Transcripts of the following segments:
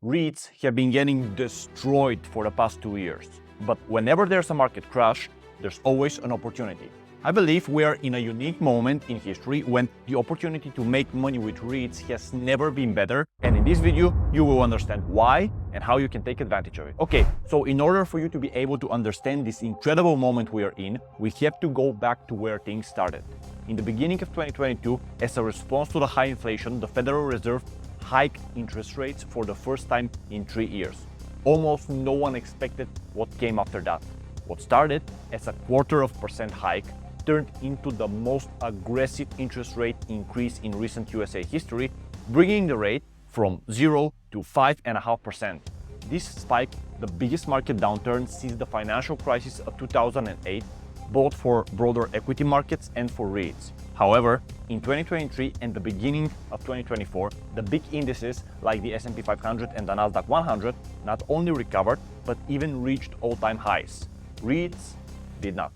REITs have been getting destroyed for the past 2 years. But whenever there's a market crash, there's always an opportunity. I believe we are in a unique moment in history when the opportunity to make money with REITs has never been better. And in this video, you will understand why and how you can take advantage of it. Okay, so in order for you to be able to understand this incredible moment we are in, we have to go back to where things started. In the beginning of 2022, as a response to the high inflation, the Federal Reserve hiked interest rates for the first time in 3 years. Almost no one expected what came after that. What started as a 0.25% hike turned into the most aggressive interest rate increase in recent USA history, bringing the rate from 0 to 5.5%. This spiked the biggest market downturn since the financial crisis of 2008, both for broader equity markets and for REITs. However, in 2023 and the beginning of 2024, the big indices like the S&P 500 and the Nasdaq 100 not only recovered, but even reached all-time highs. REITs did not.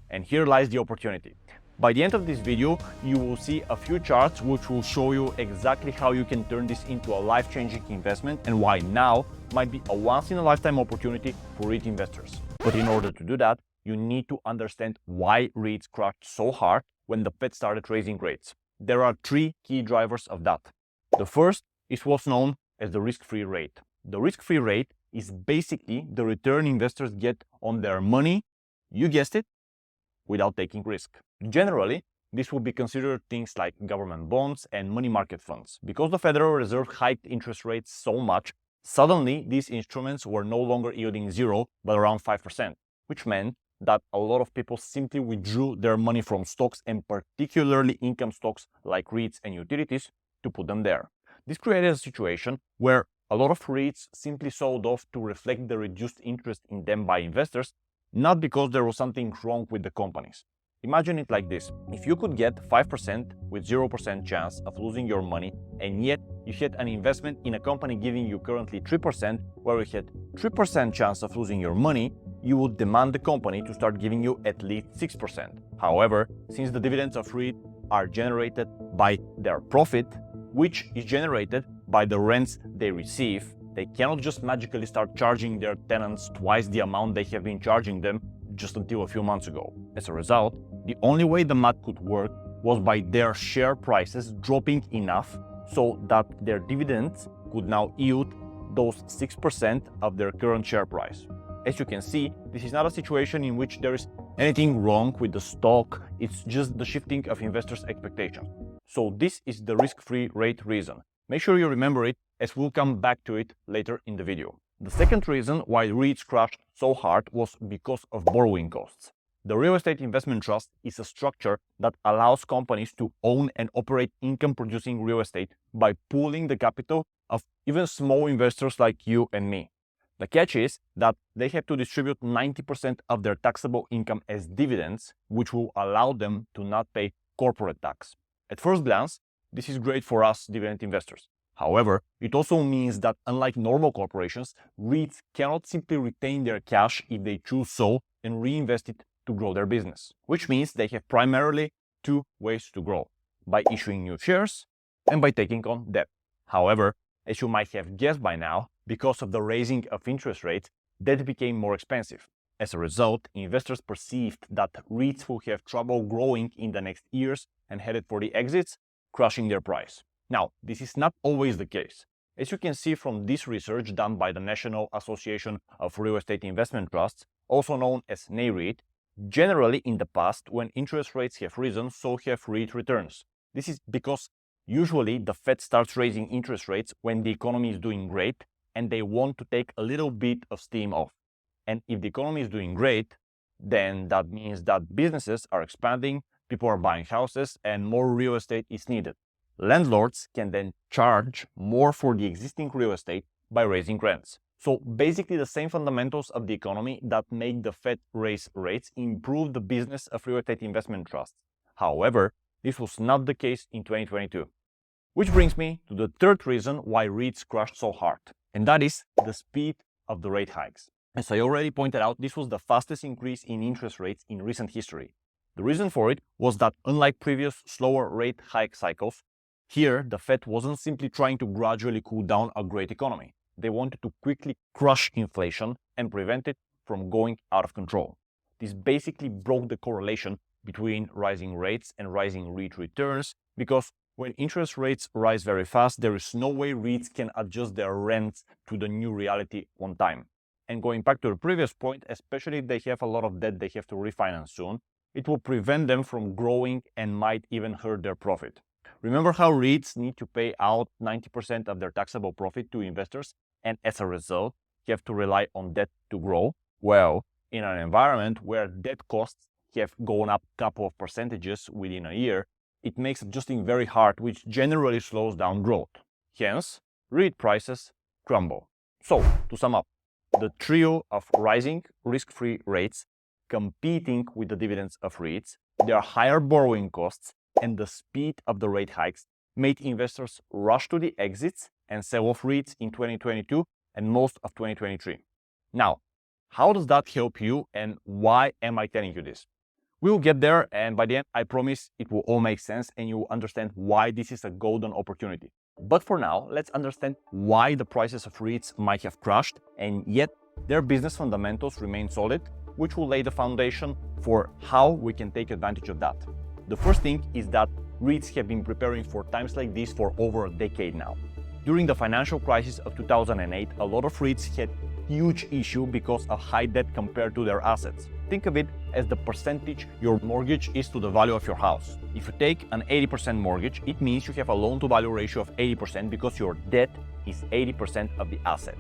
And here lies the opportunity. By the end of this video, you will see a few charts which will show you exactly how you can turn this into a life-changing investment and why now might be a once-in-a-lifetime opportunity for REIT investors. But in order to do that, you need to understand why REITs crashed so hard when the Fed started raising rates. There are 3 key drivers of that. The first is what's known as the risk-free rate. The risk-free rate is basically the return investors get on their money, you guessed it, without taking risk. Generally, this would be considered things like government bonds and money market funds. Because the Federal Reserve hiked interest rates so much, suddenly these instruments were no longer yielding 0, but around 5%, which meant that a lot of people simply withdrew their money from stocks, and particularly income stocks like REITs and utilities, to put them there. This created a situation where a lot of REITs simply sold off to reflect the reduced interest in them by investors, not because there was something wrong with the companies. Imagine it like this. If you could get 5% with 0% chance of losing your money, and yet you had an investment in a company giving you currently 3%, where you had 3% chance of losing your money, you would demand the company to start giving you at least 6%. However, since the dividends of REIT are generated by their profit, which is generated by the rents they receive, they cannot just magically start charging their tenants twice the amount they have been charging them just until a few months ago. As a result, the only way the math could work was by their share prices dropping enough so that their dividends could now yield those 6% of their current share price. As you can see, this is not a situation in which there is anything wrong with the stock, it's just the shifting of investors' expectations. So this is the risk-free rate reason. Make sure you remember it, as we'll come back to it later in the video. The second reason why REITs crashed so hard was because of borrowing costs. The real estate investment trust is a structure that allows companies to own and operate income-producing real estate by pooling the capital of even small investors like you and me. The catch is that they have to distribute 90% of their taxable income as dividends, which will allow them to not pay corporate tax. At first glance, this is great for us dividend investors. However, it also means that unlike normal corporations, REITs cannot simply retain their cash if they choose so and reinvest it to grow their business, which means they have primarily 2 ways to grow: by issuing new shares and by taking on debt. However, as you might have guessed by now, because of the raising of interest rates, debt became more expensive. As a result, investors perceived that REITs will have trouble growing in the next years and headed for the exits, crushing their price. Now, this is not always the case. As you can see from this research done by the National Association of Real Estate Investment Trusts, also known as NAREIT, generally in the past, when interest rates have risen, so have REIT returns. This is because usually the Fed starts raising interest rates when the economy is doing great and they want to take a little bit of steam off. And if the economy is doing great, then that means that businesses are expanding, people are buying houses, and more real estate is needed. Landlords can then charge more for the existing real estate by raising rents. So basically the same fundamentals of the economy that make the Fed raise rates improve the business of real estate investment trusts. However, this was not the case in 2022. Which brings me to the third reason why REITs crashed so hard, and that is the speed of the rate hikes. As I already pointed out, this was the fastest increase in interest rates in recent history. The reason for it was that unlike previous slower rate hike cycles, here the Fed wasn't simply trying to gradually cool down a great economy. They wanted to quickly crush inflation and prevent it from going out of control. This basically broke the correlation between rising rates and rising REIT returns, because when interest rates rise very fast, there is no way REITs can adjust their rents to the new reality on time. And going back to the previous point, especially if they have a lot of debt they have to refinance soon, it will prevent them from growing and might even hurt their profit. Remember how REITs need to pay out 90% of their taxable profit to investors, and as a result, have to rely on debt to grow? Well, in an environment where debt costs have gone up a couple of percentages within a year, it makes adjusting very hard, which generally slows down growth. Hence, REIT prices crumble. So, to sum up, the trio of rising risk-free rates competing with the dividends of REITs, their higher borrowing costs, and the speed of the rate hikes made investors rush to the exits and sell off REITs in 2022 and most of 2023. Now, how does that help you, and why am I telling you this? We'll get there, and by the end, I promise it will all make sense and you will understand why this is a golden opportunity. But for now, let's understand why the prices of REITs might have crashed, and yet their business fundamentals remain solid, which will lay the foundation for how we can take advantage of that. The first thing is that REITs have been preparing for times like this for over a decade now. During the financial crisis of 2008, a lot of REITs had huge issue because of high debt compared to their assets. Think of it as the percentage your mortgage is to the value of your house. If you take an 80% mortgage, it means you have a loan-to-value ratio of 80% because your debt is 80% of the asset.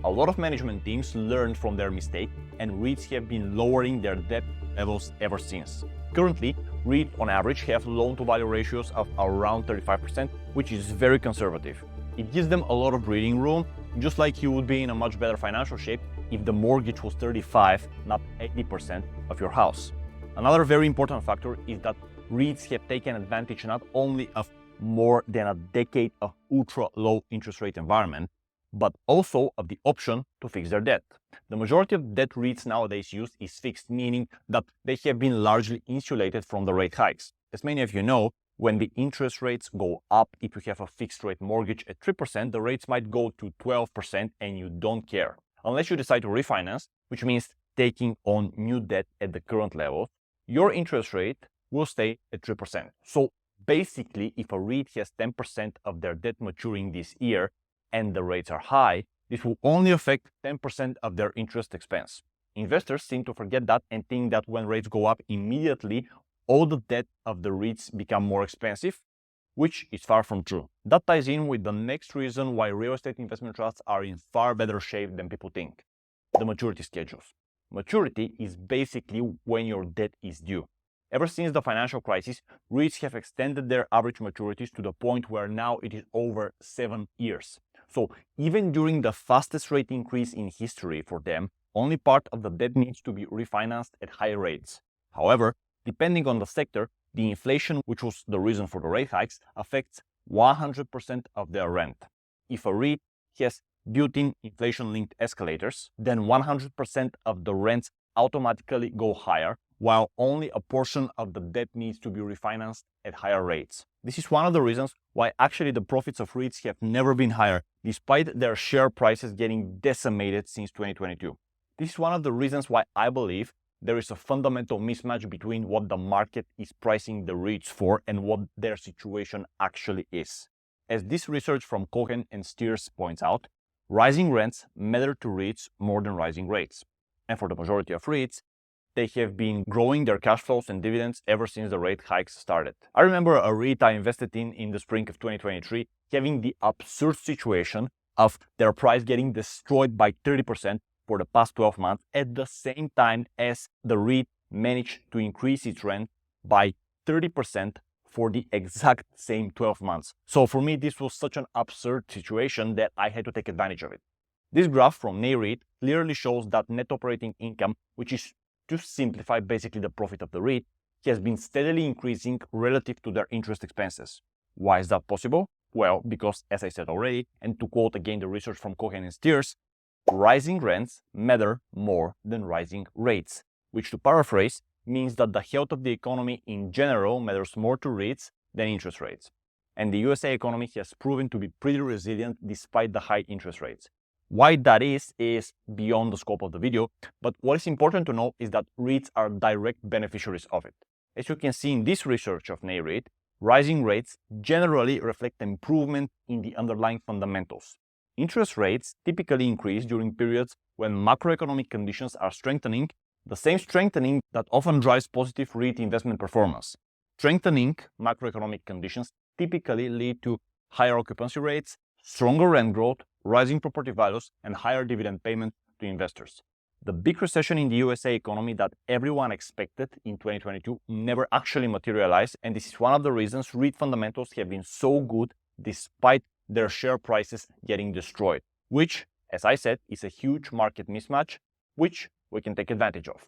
A lot of management teams learned from their mistake, and REITs have been lowering their debt levels ever since. Currently, REITs on average have loan-to-value ratios of around 35%, which is very conservative. It gives them a lot of breathing room, just like you would be in a much better financial shape if the mortgage was 35, not 80% of your house. Another very important factor is that REITs have taken advantage not only of more than a decade of ultra-low interest rate environment, but also of the option to fix their debt. The majority of debt REITs nowadays use is fixed, meaning that they have been largely insulated from the rate hikes. As many of you know, when the interest rates go up, if you have a fixed rate mortgage at 3%, the rates might go to 12% and you don't care. Unless you decide to refinance, which means taking on new debt at the current level, your interest rate will stay at 3%. So basically, if a REIT has 10% of their debt maturing this year and the rates are high, this will only affect 10% of their interest expense. Investors seem to forget that and think that when rates go up immediately, all the debt of the REITs become more expensive, which is far from true. That ties in with the next reason why real estate investment trusts are in far better shape than people think: the maturity schedules. Maturity is basically when your debt is due. Ever since the financial crisis, REITs have extended their average maturities to the point where now it is over 7 years. So even during the fastest rate increase in history for them, only part of the debt needs to be refinanced at higher rates. However, depending on the sector, the inflation, which was the reason for the rate hikes, affects 100% of their rent. If a REIT has built-in inflation-linked escalators, then 100% of the rents automatically go higher, while only a portion of the debt needs to be refinanced at higher rates. This is one of the reasons why actually the profits of REITs have never been higher, despite their share prices getting decimated since 2022. This is one of the reasons why I believe there is a fundamental mismatch between what the market is pricing the REITs for and what their situation actually is. As this research from Cohen and Steers points out, rising rents matter to REITs more than rising rates. And for the majority of REITs, they have been growing their cash flows and dividends ever since the rate hikes started. I remember a REIT I invested in the spring of 2023 having the absurd situation of their price getting destroyed by 30% for the past 12 months, at the same time as the REIT managed to increase its rent by 30% for the exact same 12 months. So for me, this was such an absurd situation that I had to take advantage of it. This graph from REIT clearly shows that net operating income, which is, to simplify, basically the profit of the REIT, has been steadily increasing relative to their interest expenses. Why is that possible? Well, because, as I said already, and to quote again the research from Cohen and Steers, rising rents matter more than rising rates, which, to paraphrase, means that the health of the economy in general matters more to REITs than interest rates. And the USA economy has proven to be pretty resilient despite the high interest rates. Why that is beyond the scope of the video, but what is important to know is that REITs are direct beneficiaries of it. As you can see in this research of Nareit, rising rates generally reflect improvement in the underlying fundamentals. Interest rates typically increase during periods when macroeconomic conditions are strengthening, the same strengthening that often drives positive REIT investment performance. Strengthening macroeconomic conditions typically lead to higher occupancy rates, stronger rent growth, rising property values, and higher dividend payments to investors. The big recession in the USA economy that everyone expected in 2022 never actually materialized, and this is one of the reasons REIT fundamentals have been so good despite their share prices getting destroyed, which, as I said, is a huge market mismatch, which we can take advantage of.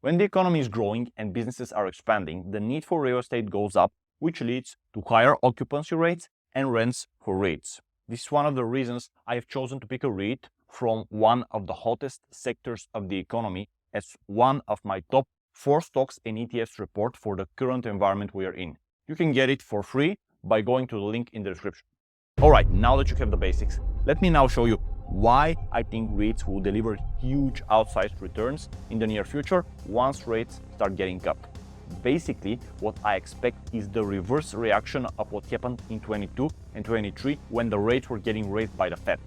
When the economy is growing and businesses are expanding, the need for real estate goes up, which leads to higher occupancy rates and rents for REITs. This is one of the reasons I have chosen to pick a REIT from one of the hottest sectors of the economy as one of my top 4 stocks and ETFs report for the current environment we are in. You can get it for free by going to the link in the description. Alright, now that you have the basics, let me now show you why I think REITs will deliver huge outsized returns in the near future once rates start getting cut. Basically, what I expect is the reverse reaction of what happened in 22 and 23 when the rates were getting raised by the Fed.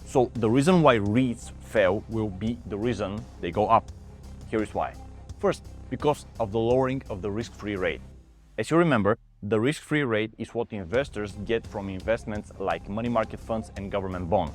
So the reason why REITs fail will be the reason they go up. Here is why. First, because of the lowering of the risk-free rate. As you remember, the risk-free rate is what investors get from investments like money market funds and government bonds.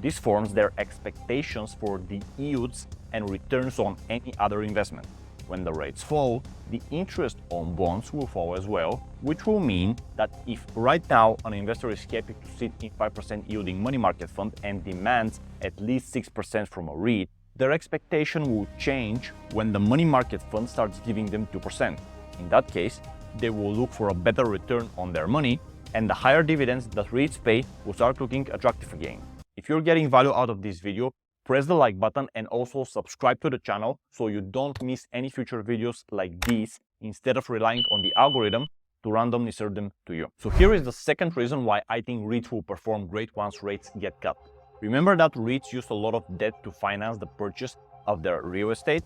This forms their expectations for the yields and returns on any other investment. When the rates fall, the interest on bonds will fall as well, which will mean that if right now an investor is happy to sit in 5% yielding money market fund and demands at least 6% from a REIT, their expectation will change when the money market fund starts giving them 2%. In that case, they will look for a better return on their money, and the higher dividends that REITs pay will start looking attractive again. If you're getting value out of this video, press the like button and also subscribe to the channel so you don't miss any future videos like these instead of relying on the algorithm to randomly serve them to you. So here is the second reason why I think REITs will perform great once rates get cut. Remember that REITs use a lot of debt to finance the purchase of their real estate?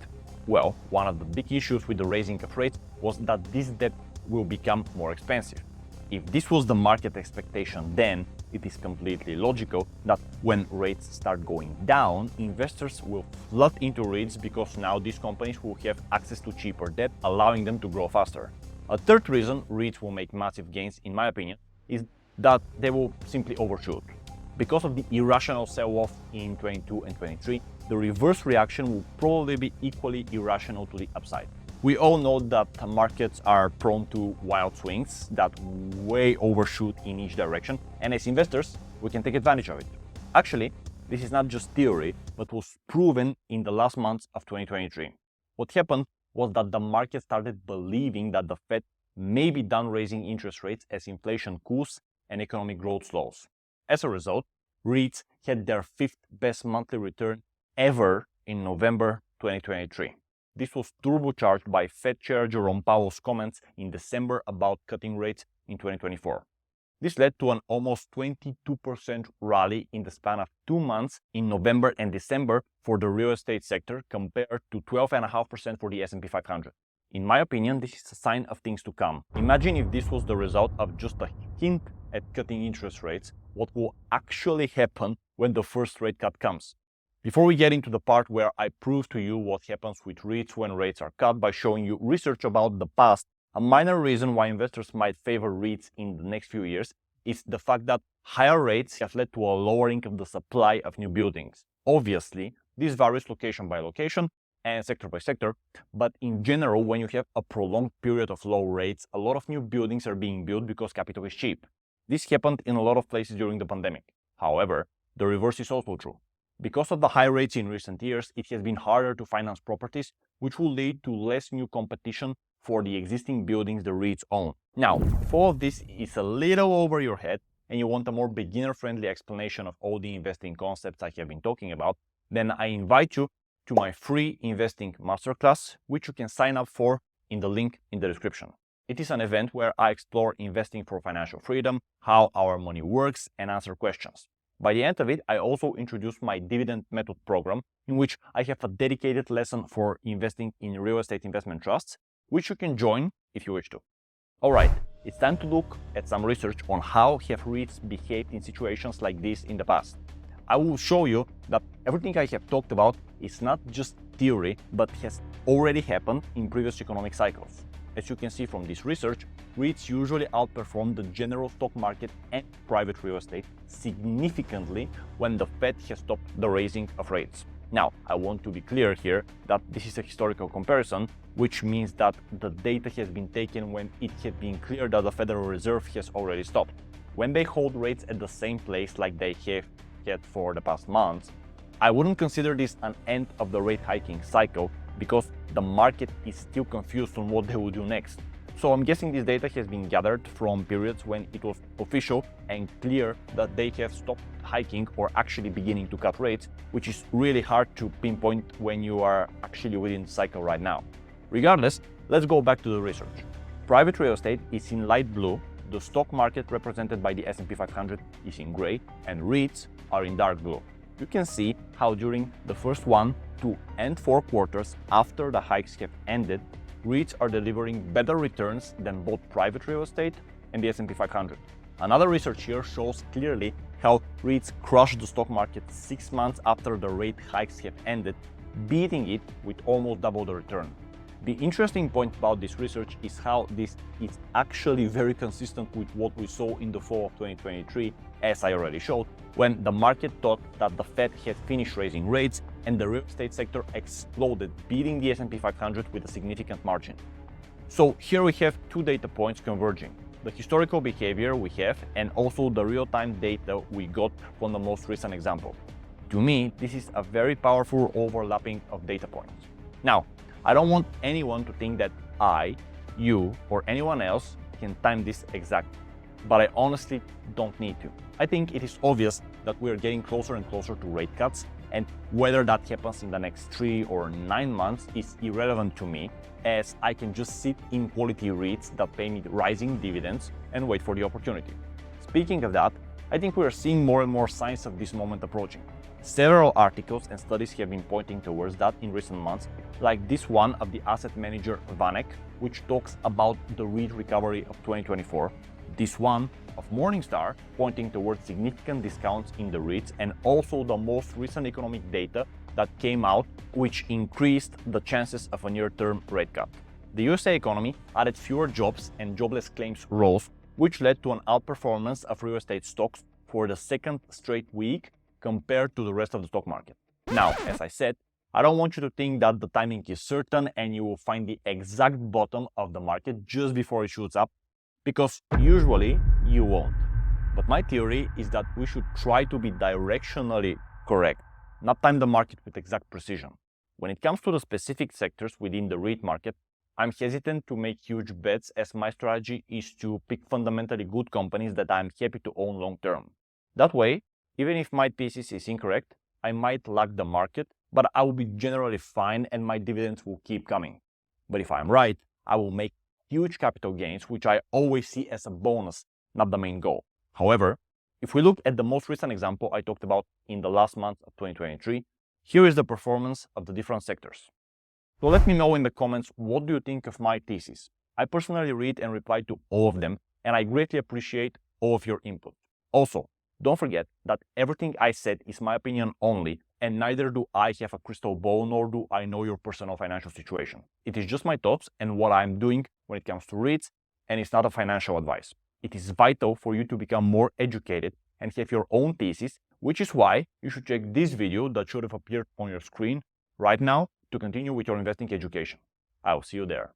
Well, one of the big issues with the raising of rates was that this debt will become more expensive. If this was the market expectation, then it is completely logical that when rates start going down, investors will flood into REITs because now these companies will have access to cheaper debt, allowing them to grow faster. A third reason REITs will make massive gains, in my opinion, is that they will simply overshoot. Because of the irrational sell-off in 22 and 23, the reverse reaction will probably be equally irrational to the upside. We all know that markets are prone to wild swings that way overshoot in each direction, and as investors, we can take advantage of it. Actually, this is not just theory, but was proven in the last months of 2023. What happened was that the market started believing that the Fed may be done raising interest rates as inflation cools and economic growth slows. As a result, REITs had their 5th best monthly return ever in November 2023. This was turbocharged by Fed Chair Jerome Powell's comments in December about cutting rates in 2024. This led to an almost 22% rally in the span of 2 months in November and December for the real estate sector compared to 12.5% for the S&P 500. In my opinion, this is a sign of things to come. Imagine if this was the result of just a hint at cutting interest rates, what will actually happen when the first rate cut comes. Before we get into the part where I prove to you what happens with REITs when rates are cut by showing you research about the past, a minor reason why investors might favor REITs in the next few years is the fact that higher rates have led to a lowering of the supply of new buildings. Obviously, this varies location by location and sector by sector, but in general, when you have a prolonged period of low rates, a lot of new buildings are being built because capital is cheap. This happened in a lot of places during the pandemic. However, the reverse is also true. Because of the high rates in recent years, it has been harder to finance properties, which will lead to less new competition for the existing buildings the REITs own. Now, if all of this is a little over your head and you want a more beginner-friendly explanation of all the investing concepts I have been talking about, then I invite you to my free investing masterclass, which you can sign up for in the link in the description. It is an event where I explore investing for financial freedom, how our money works, and answer questions. By the end of it, I also introduced my dividend method program, in which I have a dedicated lesson for investing in real estate investment trusts, which you can join if you wish to. Alright, it's time to look at some research on how have REITs behaved in situations like this in the past. I will show you that everything I have talked about is not just theory, but has already happened in previous economic cycles. As you can see from this research, REITs usually outperform the general stock market and private real estate significantly when the Fed has stopped the raising of rates. Now, I want to be clear here that this is a historical comparison, which means that the data has been taken when it had been clear that the Federal Reserve has already stopped. When they hold rates at the same place like they have had for the past months, I wouldn't consider this an end of the rate hiking cycle because the market is still confused on what they will do next. So I'm guessing this data has been gathered from periods when it was official and clear that they have stopped hiking or actually beginning to cut rates, which is really hard to pinpoint when you are actually within the cycle right now. Regardless, let's go back to the research. Private real estate is in light blue, the stock market represented by the S&P 500 is in gray, and REITs are in dark blue. You can see how during the first 1, 2, and 4 quarters after the hikes have ended, REITs are delivering better returns than both private real estate and the S&P 500. Another research here shows clearly how REITs crushed the stock market 6 months after the rate hikes have ended, beating it with almost double the return. The interesting point about this research is how this is actually very consistent with what we saw in the fall of 2023, as I already showed, when the market thought that the Fed had finished raising rates and the real estate sector exploded, beating the S&P 500 with a significant margin. So here we have 2 data points converging: the historical behavior we have and also the real-time data we got from the most recent example. To me, this is a very powerful overlapping of data points. Now, I don't want anyone to think that I, you, or anyone else can time this exactly, but I honestly don't need to. I think it is obvious that we are getting closer and closer to rate cuts, and whether that happens in the next 3 or 9 months is irrelevant to me, as I can just sit in quality REITs that pay me rising dividends and wait for the opportunity. Speaking of that, I think we are seeing more and more signs of this moment approaching. Several articles and studies have been pointing towards that in recent months, like this one of the asset manager Vanek, which talks about the REIT recovery of 2024, this one of Morningstar pointing towards significant discounts in the REITs, and also the most recent economic data that came out, which increased the chances of a near-term rate cut. The USA economy added fewer jobs and jobless claims rose, which led to an outperformance of real estate stocks for the 2nd straight week compared to the rest of the stock market. Now, as I said, I don't want you to think that the timing is certain and you will find the exact bottom of the market just before it shoots up, because usually you won't. But my theory is that we should try to be directionally correct, not time the market with exact precision. When it comes to the specific sectors within the REIT market, I'm hesitant to make huge bets, as my strategy is to pick fundamentally good companies that I'm happy to own long term. That way, even if my thesis is incorrect, I might lag the market, but I will be generally fine and my dividends will keep coming. But if I'm right, I will make huge capital gains, which I always see as a bonus, not the main goal. However, if we look at the most recent example I talked about in the last month of 2023, here is the performance of the different sectors. So let me know in the comments, what do you think of my thesis? I personally read and reply to all of them, and I greatly appreciate all of your input. Also, don't forget that everything I said is my opinion only, and neither do I have a crystal ball, nor do I know your personal financial situation. It is just my thoughts and what I'm doing when it comes to REITs, and it's not a financial advice. It is vital for you to become more educated and have your own thesis, which is why you should check this video that should have appeared on your screen right now to continue with your investing education. I will see you there.